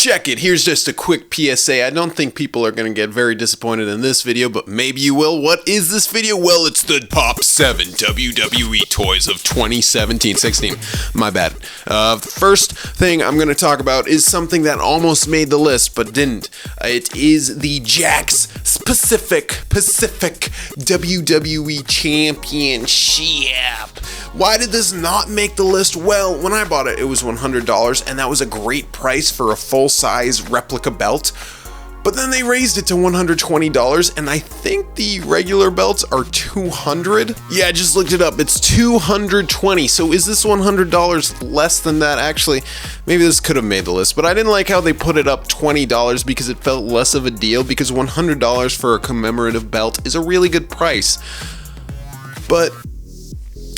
Check it, here's just a quick PSA. I don't think people are going to get very disappointed in this video, but maybe you will. What is this video? Well, it's the top 7 WWE toys of 2017-16. My bad. First thing I'm going to talk about is something that almost made the list, but didn't. It is the Jax Pacific WWE Championship. Why did this not make the list? Well, when I bought it, it was $100, and that was a great price for a full-size replica belt. But then they raised it to $120, and I think the regular belts are $200. Yeah, I just looked it up. It's $220. So is this $100 less than that? Actually, maybe this could have made the list, but I didn't like how they put it up $20 because it felt less of a deal, because $100 for a commemorative belt is a really good price. But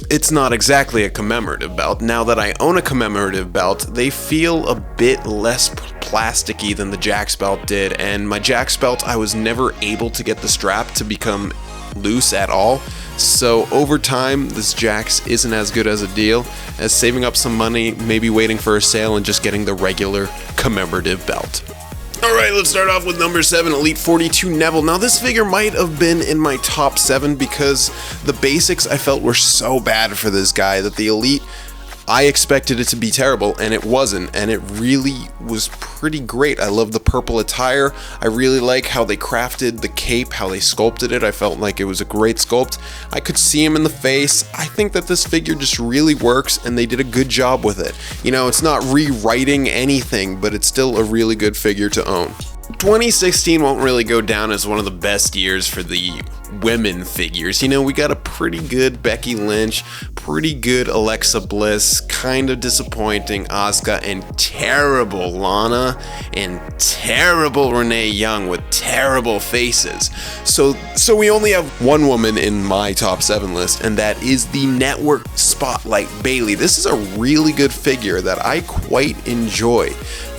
it's not exactly a commemorative belt. Now that I own a commemorative belt, they feel a bit less plasticky than the Jax Belt did, and my Jax Belt, I was never able to get the strap to become loose at all. So over time, this Jax isn't as good as a deal as saving up some money, maybe waiting for a sale and just getting the regular commemorative belt. Alright, let's start off with number 7, Elite 42 Neville. Now this figure might have been in my top 7 because the basics I felt were so bad for this guy that the Elite, I expected it to be terrible, and it wasn't, and it really was pretty great. I love the purple attire. I really like how they crafted the cape, how they sculpted it. I felt like it was a great sculpt. I could see him in the face. I think that this figure just really works, and they did a good job with it. You know, it's not rewriting anything, but it's still a really good figure to own. 2016 won't really go down as one of the best years for the women figures. You know, we got a pretty good Becky Lynch, pretty good Alexa Bliss, kind of disappointing Asuka, and terrible Lana, and terrible Renee Young with terrible faces. So we only have one woman in my top 7 list, and that is the Network Spotlight Bayley. This is a really good figure that I quite enjoy.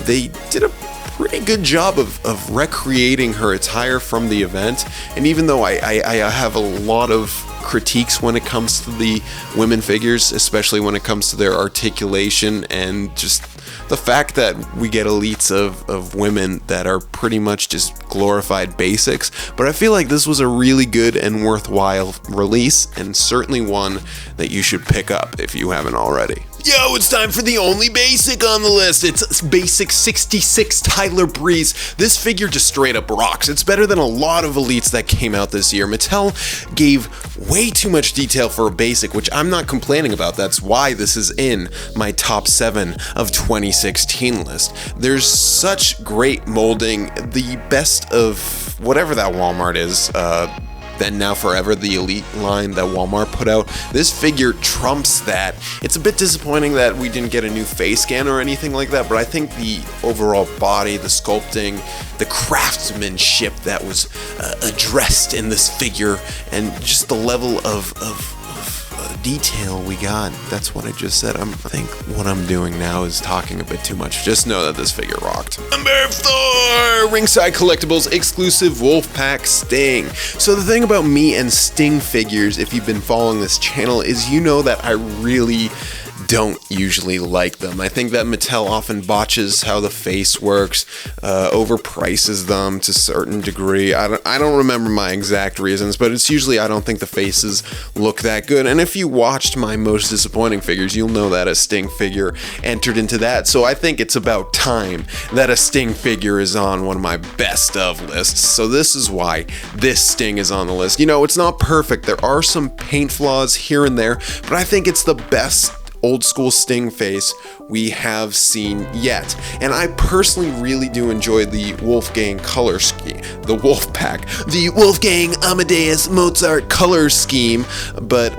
They did a pretty good job of recreating her attire from the event, and even though I have a lot of critiques when it comes to the women figures, especially when it comes to their articulation and just the fact that we get elites of women that are pretty much just glorified basics, but I feel like this was a really good and worthwhile release, and certainly one that you should pick up if you haven't already. Yo, it's time for the only basic on the list. It's Basic 66 Tyler Breeze. This figure just straight up rocks. It's better than a lot of elites that came out this year. Mattel gave way too much detail for a basic, which I'm not complaining about. That's why this is in my top 7 of 2016 list. There's such great molding. The best of whatever that Walmart is, Then Now Forever, the Elite line that Walmart put out. This figure trumps that. It's a bit disappointing that we didn't get a new face scan or anything like that, but I think the overall body, the sculpting, the craftsmanship that was addressed in this figure, and just the level of detail we got. That's what I just said. I think what I'm doing now is talking a bit too much. Just know that this figure rocked. Number 4, Ringside Collectibles exclusive Wolfpack Sting. So the thing about me and Sting figures, if you've been following this channel, is you know that I really don't usually like them. I think that Mattel often botches how the face works, overprices them to a certain degree. I don't remember my exact reasons, but it's usually I don't think the faces look that good. And if you watched my most disappointing figures, you'll know that a Sting figure entered into that. So I think it's about time that a Sting figure is on one of my best of lists. So this is why this Sting is on the list. You know, it's not perfect. There are some paint flaws here and there, but I think it's the best old school Sting face we have seen yet. And I personally really do enjoy the Wolfgang color scheme, the Wolfgang Amadeus Mozart color scheme, but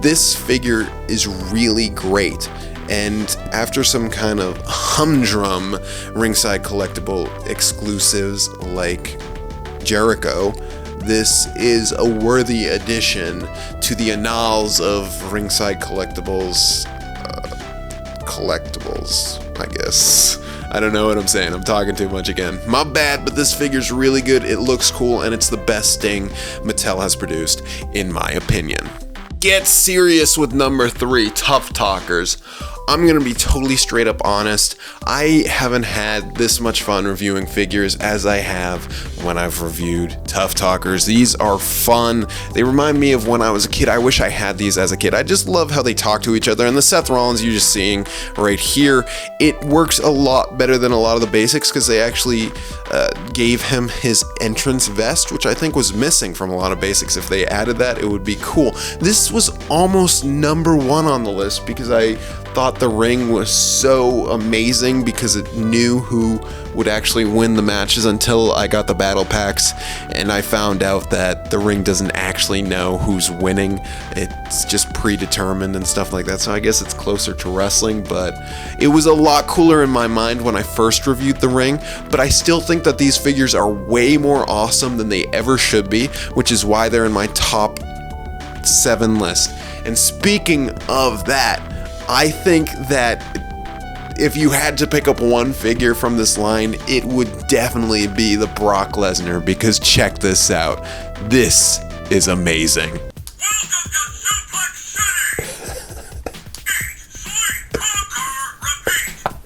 this figure is really great. And after some kind of humdrum Ringside Collectible exclusives like Jericho, this is a worthy addition to the annals of Ringside Collectibles, I guess. I don't know what I'm saying. I'm talking too much again. My bad, but this figure's really good. It looks cool, and it's the best Sting Mattel has produced, in my opinion. Get serious with number 3, Tough Talkers. I'm gonna be totally straight up honest. I haven't had this much fun reviewing figures as I have when I've reviewed Tough Talkers. These are fun. They remind me of when I was a kid. I wish I had these as a kid. I just love how they talk to each other. And the Seth Rollins you're just seeing right here, it works a lot better than a lot of the basics because they actually gave him his entrance vest, which I think was missing from a lot of basics. If they added that, it would be cool. This was almost number one on the list because I thought the ring was so amazing because it knew who would actually win the matches until I got the battle packs and I found out that the ring doesn't actually know who's winning. It's just predetermined and stuff like that, so I guess it's closer to wrestling, but it was a lot cooler in my mind when I first reviewed the ring. But I still think that these figures are way more awesome than they ever should be, which is why they're in my top 7 list. And speaking of that, I think that if you had to pick up one figure from this line, it would definitely be the Brock Lesnar, because check this out. This is amazing.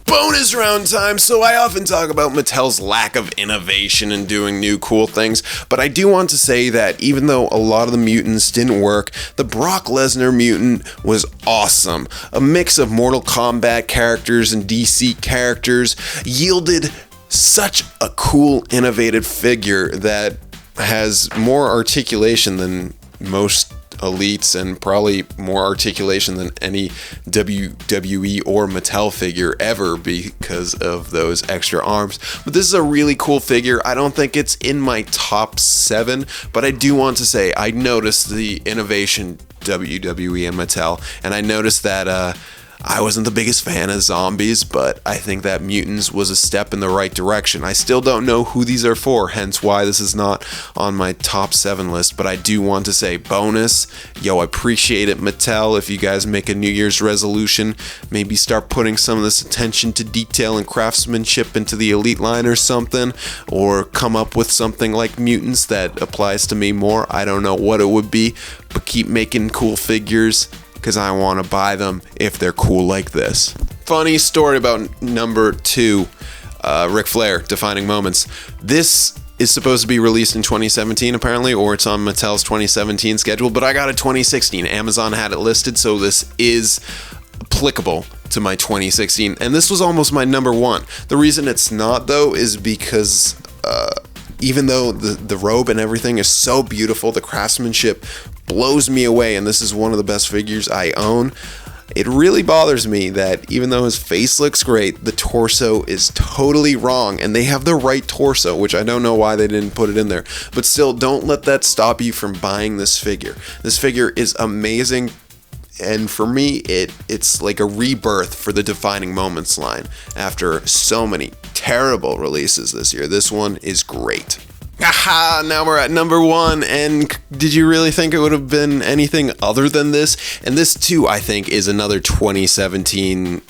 Bonus round time. So I often talk about Mattel's lack of innovation and doing new cool things, but I do want to say that even though a lot of the mutants didn't work, the Brock Lesnar mutant was awesome. A mix of Mortal Kombat characters and DC characters yielded such a cool, innovative figure that has more articulation than most elites and probably more articulation than any WWE or Mattel figure ever because of those extra arms. But this is a really cool figure. I don't think it's in my top 7, but I do want to say I noticed the innovation WWE and Mattel, and I noticed that I wasn't the biggest fan of zombies, but I think that mutants was a step in the right direction. I still don't know who these are for, hence why this is not on my top 7 list, but I do want to say bonus. Yo, I appreciate it, Mattel. If you guys make a New Year's resolution, maybe start putting some of this attention to detail and craftsmanship into the Elite line or something, or come up with something like mutants that applies to me more. I don't know what it would be, but keep making cool figures, because I want to buy them if they're cool like this. Funny story about number 2, Ric Flair, Defining Moments. This is supposed to be released in 2017 apparently, or it's on Mattel's 2017 schedule, but I got it 2016. Amazon had it listed, so this is applicable to my 2016, and this was almost my number 1. The reason it's not, though, is because even though the robe and everything is so beautiful, the craftsmanship blows me away, and this is one of the best figures I own, it really bothers me that even though his face looks great, the torso is totally wrong, and they have the right torso, which I don't know why they didn't put it in there. But still, don't let that stop you from buying this figure. This figure is amazing, and for me, it's like a rebirth for the Defining Moments line after so many terrible releases this year. This one is great. Aha, now we're at number 1, and did you really think it would have been anything other than this? And this too, I think, is another 2017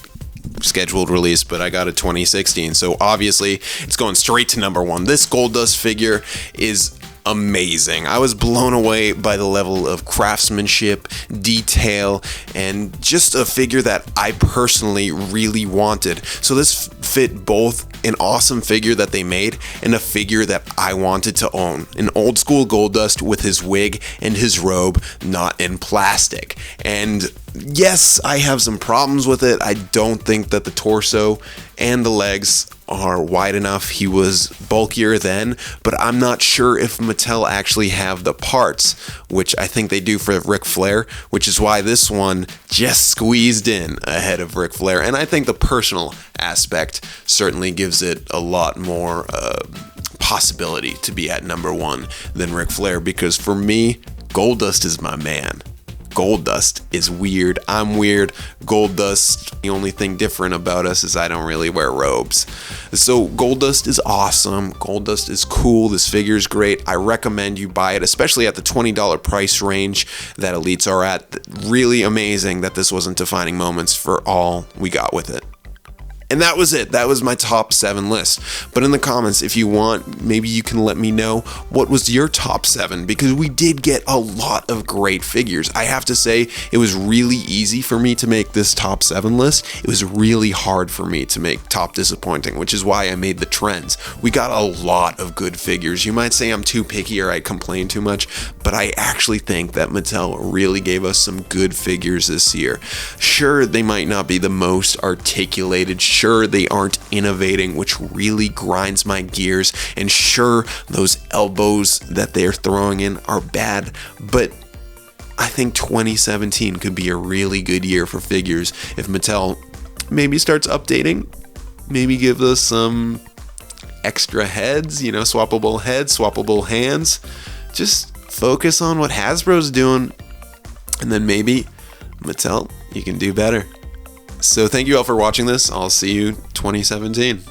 scheduled release, but I got it 2016, so obviously it's going straight to number 1. This Goldust figure is amazing. I was blown away by the level of craftsmanship, detail, and just a figure that I personally really wanted. So this fit both an awesome figure that they made and a figure that I wanted to own. An old school Goldust with his wig and his robe, not in plastic. And yes, I have some problems with it. I don't think that the torso and the legs are wide enough. He was bulkier then, but I'm not sure if Mattel actually have the parts, which I think they do for Ric Flair, which is why this one just squeezed in ahead of Ric Flair. And I think the personal aspect certainly gives it a lot more possibility to be at number 1 than Ric Flair, because for me, Goldust is my man. Goldust is weird. I'm weird. Goldust, the only thing different about us is I don't really wear robes. So Goldust is awesome. Goldust is cool. This figure is great. I recommend you buy it, especially at the $20 price range that Elites are at. Really amazing that this wasn't Defining Moments for all we got with it. And that was it. That was my top 7 list. But in the comments, if you want, maybe you can let me know what was your top 7, because we did get a lot of great figures. I have to say, it was really easy for me to make this top 7 list. It was really hard for me to make top disappointing, which is why I made the trends. We got a lot of good figures. You might say I'm too picky or I complain too much, but I actually think that Mattel really gave us some good figures this year. Sure, they might not be the most articulated. Sure, they aren't innovating, which really grinds my gears. And sure, those elbows that they're throwing in are bad, but I think 2017 could be a really good year for figures if Mattel maybe starts updating, maybe give us some extra heads, swappable heads, swappable hands. Just focus on what Hasbro's doing, and then maybe Mattel, you can do better. So thank you all for watching this. I'll see you 2017.